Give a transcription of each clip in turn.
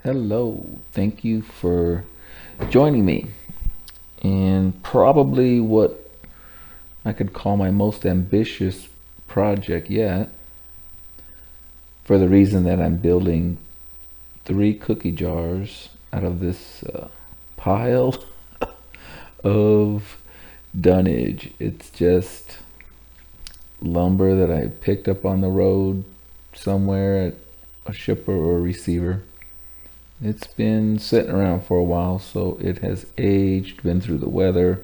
Hello, thank you for joining me in probably what I could call my most ambitious project yet, for the reason that I'm building 3 cookie jars out of this pile of dunnage. It's just lumber that I picked up on the road somewhere at a shipper or a receiver. It's been sitting around for a while, so it has aged, been through the weather,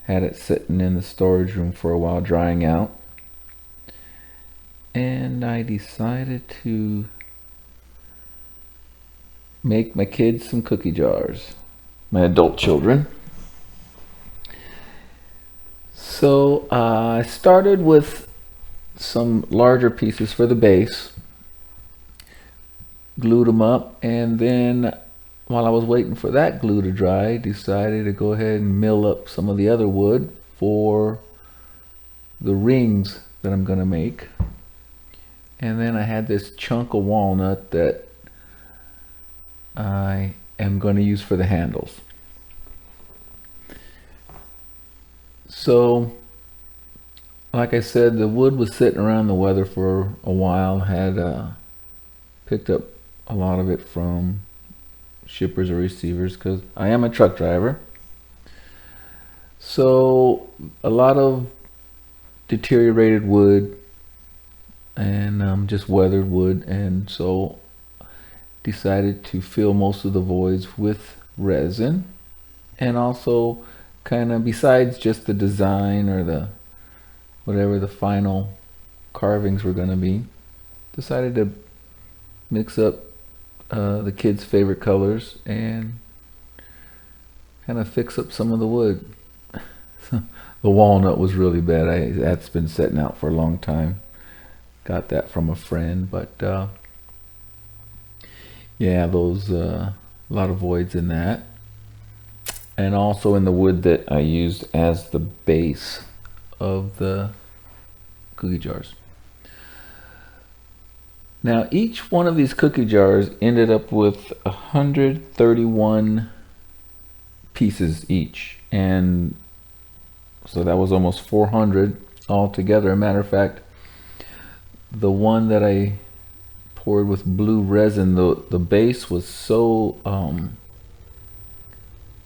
had it sitting in the storage room for a while drying out. And I decided to make my kids some cookie jars, my adult children. So I started with some larger pieces for the base, glued them up, and then while I was waiting for that glue to dry, decided to go ahead and mill up some of the other wood for the rings that I'm going to make. And then I had this chunk of walnut that I am going to use for the handles. So, like I said, the wood was sitting around the weather for a while. Had picked up a lot of it from shippers or receivers because I am a truck driver. So a lot of deteriorated wood and just weathered wood, and so decided to fill most of the voids with resin, and also kind of, besides just the design or the whatever the final carvings were going to be, decided to mix up the kids' favorite colors and kind of fix up some of the wood. The walnut was really bad. That's been sitting out for a long time. Got that from a friend, but yeah, those a lot of voids in that, and also in the wood that I used as the base of the cookie jars. Now each one of these cookie jars ended up with 131 pieces each, and so that was almost 400 altogether. As a matter of fact, the one that I poured with blue resin, the base was so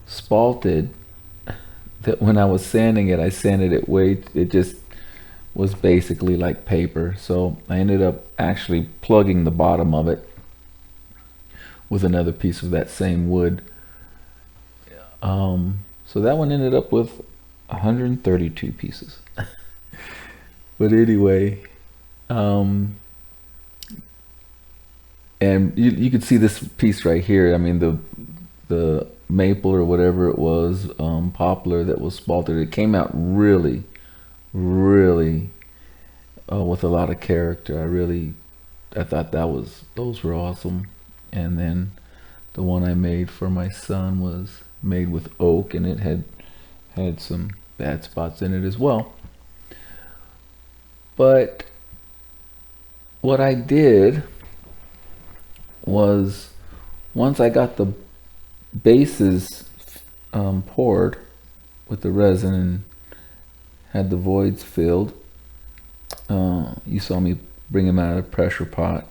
spalted that when I was sanding it, I sanded it it just was basically like paper. So I ended up actually plugging the bottom of it with another piece of that same wood. So that one ended up with 132 pieces. But anyway, and you can see this piece right here. I mean, the maple or whatever it was, poplar that was spalted, it came out really with a lot of character. I thought those were awesome. And then the one I made for my son was made with oak, and it had some bad spots in it as well. But what I did was, once I got the bases poured with the resin and had the voids filled, you saw me bring them out of the pressure pot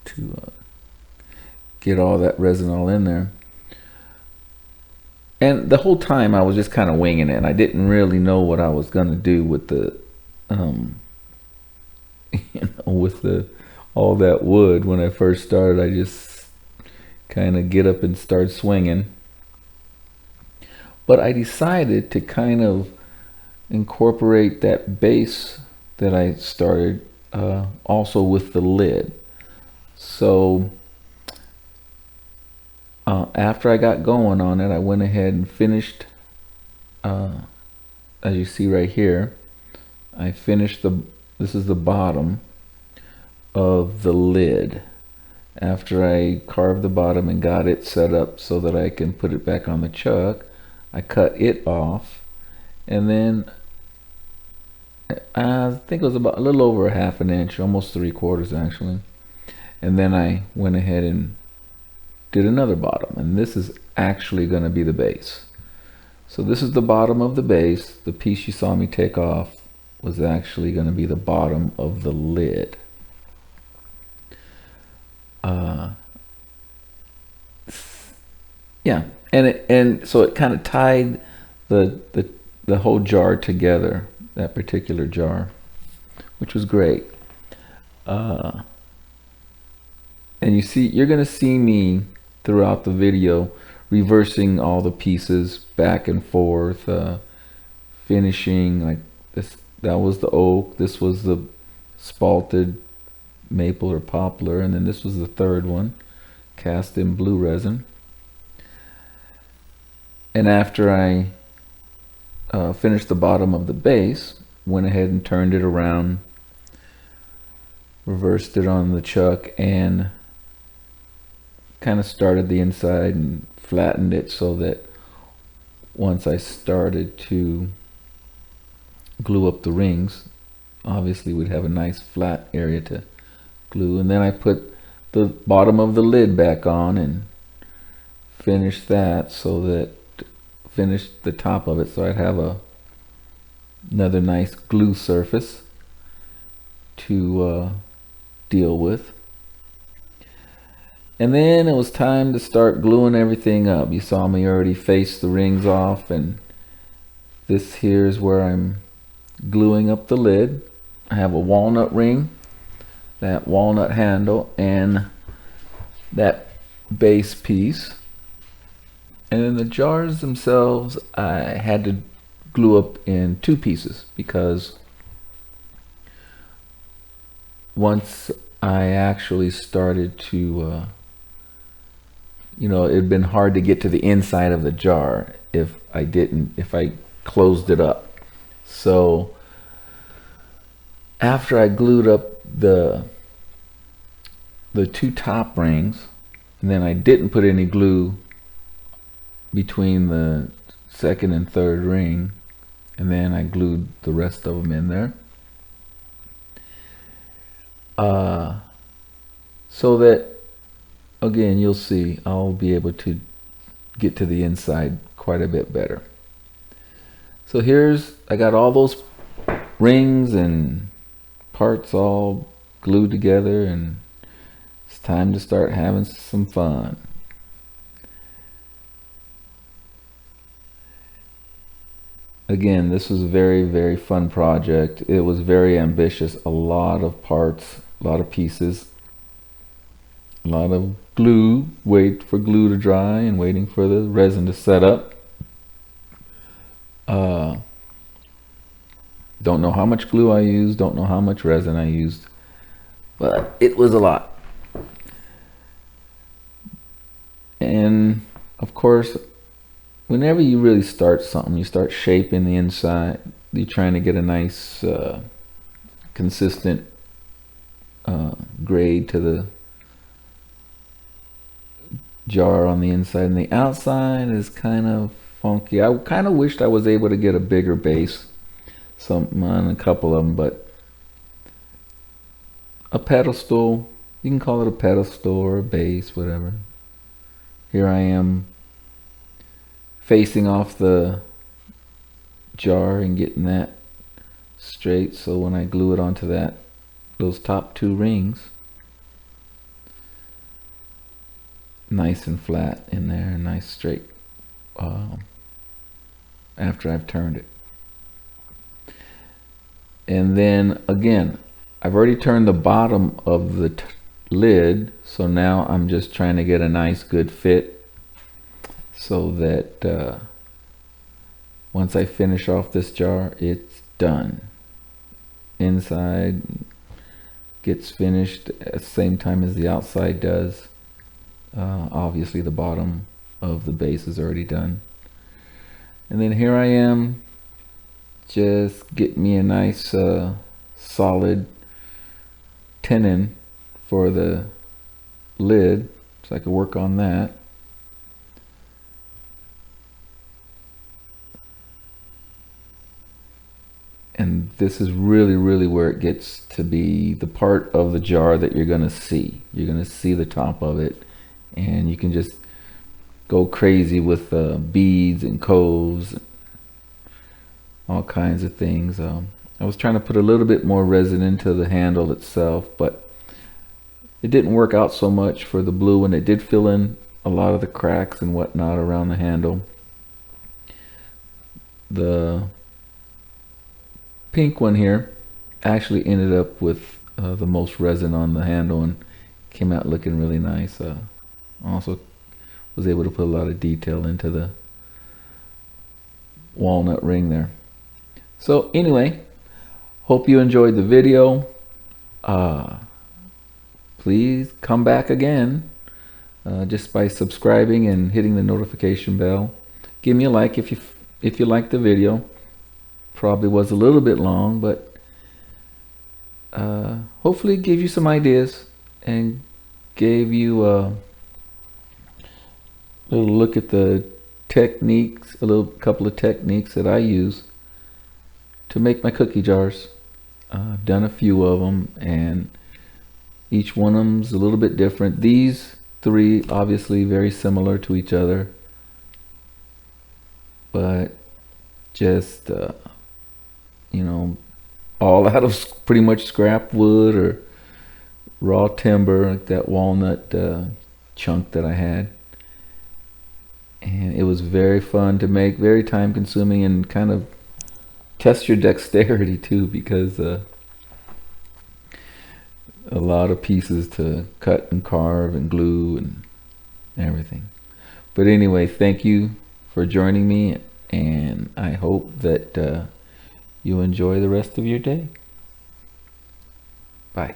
to get all that resin all in there. And the whole time I was just kind of winging it. I didn't really know what I was going to do with the with all that wood. When I first started, I just kind of get up and start swinging. But I decided to kind of incorporate that base that I started also with the lid. So after I got going on it, I went ahead and finished, as you see right here, I finished this is the bottom of the lid. After I carved the bottom and got it set up so that I can put it back on the chuck, I cut it off, and then I think it was about a little over a half an inch, almost 3/4 actually. And then I went ahead and did another bottom, and this is actually going to be the base. So this is the bottom of the base. The piece you saw me take off was actually going to be the bottom of the lid. Yeah, and so it kind of tied the whole jar together, that particular jar, which was great. And you're going to see me throughout the video reversing all the pieces back and forth, finishing like this. That was the oak, this was the spalted maple or poplar, and then this was the third one, cast in blue resin. And after I finished the bottom of the base, went ahead and turned it around, reversed it on the chuck, and kind of started the inside and flattened it so that once I started to glue up the rings, obviously we'd have a nice flat area to glue. And then I put the bottom of the lid back on and finished that, so that finished the top of it, so I'd have another nice glue surface to deal with. And then it was time to start gluing everything up. You saw me already face the rings off, and this here is where I'm gluing up the lid. I have a walnut ring, that walnut handle, and that base piece. And then the jars themselves, I had to glue up in two pieces, because once I actually started to you know, it'd been hard to get to the inside of the jar if I closed it up. So after I glued up the two top rings, and then I didn't put any glue between the second and third ring, and then I glued the rest of them in there, so that, again, you'll see I'll be able to get to the inside quite a bit better. So I got all those rings and parts all glued together, and it's time to start having some fun. Again, this was a very, very fun project. It was very ambitious. A lot of parts, a lot of pieces, a lot of glue, wait for glue to dry and waiting for the resin to set up. Don't know how much glue I used, don't know how much resin I used, but it was a lot. And of course, whenever you really start something, you start shaping the inside, you're trying to get a nice consistent grade to the jar on the inside, and the outside is kind of funky. I kind of wished I was able to get a bigger base, something on a couple of them, but a pedestal, you can call it a pedestal or a base, whatever. Here I am facing off the jar and getting that straight, so when I glue it onto those top two rings, nice and flat in there, nice straight after I've turned it. And then again, I've already turned the bottom of the lid, so now I'm just trying to get a nice good fit, so that once I finish off this jar, it's done. Inside gets finished at the same time as the outside does. Obviously the bottom of the base is already done. And then here I am, just get me a nice solid tenon for the lid, so I could work on that. And this is really, really where it gets to be the part of the jar that you're going to see. You're going to see the top of it and you can just go crazy with beads and coves, all kinds of things. I was trying to put a little bit more resin into the handle itself, but it didn't work out so much for the blue, and it did fill in a lot of the cracks and whatnot around the handle. The pink one here actually ended up with the most resin on the handle and came out looking really nice. Also was able to put a lot of detail into the walnut ring there. So anyway, hope you enjoyed the video. Please come back again just by subscribing and hitting the notification bell. Give me a like if you liked the video. Probably was a little bit long, but hopefully it gave you some ideas and gave you a little look at the techniques, couple of techniques that I use to make my cookie jars. I've done a few of them, and each one of them's a little bit different. These three obviously very similar to each other, but just you know, all out of pretty much scrap wood or raw timber, like that walnut chunk that I had. And it was very fun to make, very time consuming, and kind of test your dexterity too, because a lot of pieces to cut and carve and glue and everything. But anyway, thank you for joining me, and I hope that you enjoy the rest of your day. Bye.